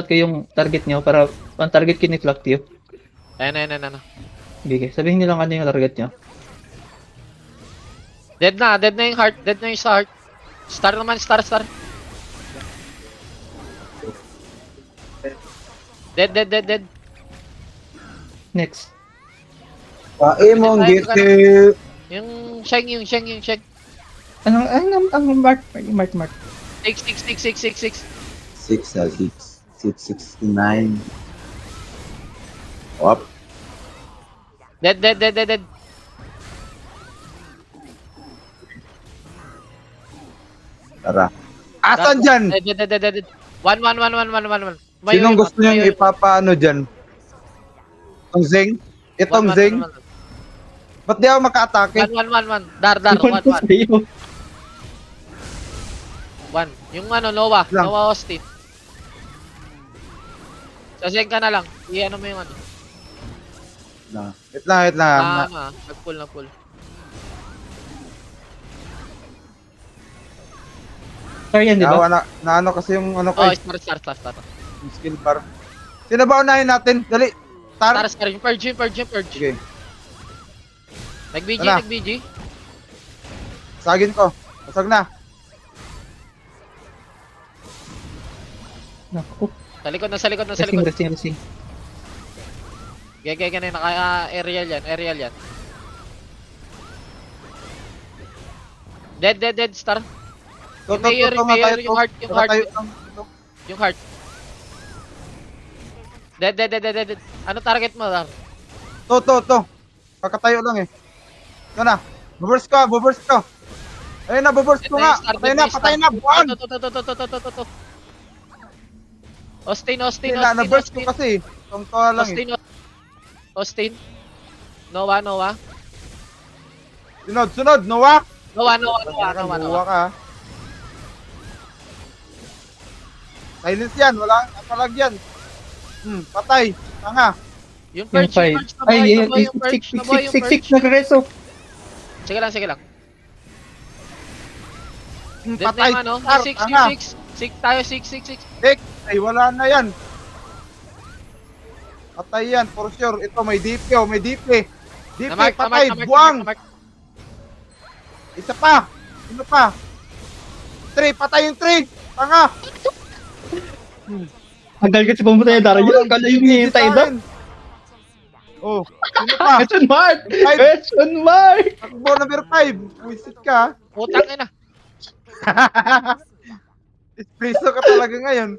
ko yung target nyo para ang target ko ni Flock Tube. Ayan. Bigay. Sabihin nyo lang ano yung target nyo. Dead na yung heart, dead na yung sa heart. Star naman, star. Dead. Next. Paimong Ay, gitu. Yung Sheng. Ang mark. 6. 669. Op. Dead. Tara. Asan dyan? Dead. 1. Sinong gusto niyang ipapaano dyan? Itong Zing? Itong Zing? Ba't di ako maka-atake? 1. Dar. Iwan ko 1. sa'yo. 1. Yung ano, Noah Lang. Austin. Saseng ka na lang. I-ano mo yung ano. Wait lang. Nag-pull. Sorry yan, di ba? Na ano kasi yung ano ko, Oh, start. yung skill bar. Sino ba unahin natin? Dali. Tar. Star, yung purge. Sige. Nag-BG. Wala. Sagin ko. Basag na. Naku. Sa likod. Resting. Gaya na naka-aerial yan. Dead, star. Yung mayor, yung heart. Yung heart. Dead. Ano target mo, Dar? To. Kakatayo lang eh. Ito na. Buburst ko. Ayun na, buburst ko nga. Patay na. Buwan. To. Austin. Naburst ko kasi. Tungto lang eh. Austin. Noah. Sunod. Noah. Noah. ka. Silence yan. Wala. Napalag yan. Patay. Tanga. Yung Yung perch 5. Ay, yung perch. 6 nagreso. Sige lang. Patay. Dead na yung ano. Star, tanga. 6 tayo, 6. Ay, wala na yan. Patay yan, for sure. Ito, may DP. DP, patay. Buwang. Isa pa. Sino pa? 3, patay yung 3. Tanga. Ang galing kasi pumunta yung Dara. Yung galing yung hinihintay doon. Oh, sino pa? Question mark! Takbo number 5. Wisit ka. Putang ina. Espresso ka talaga ngayon.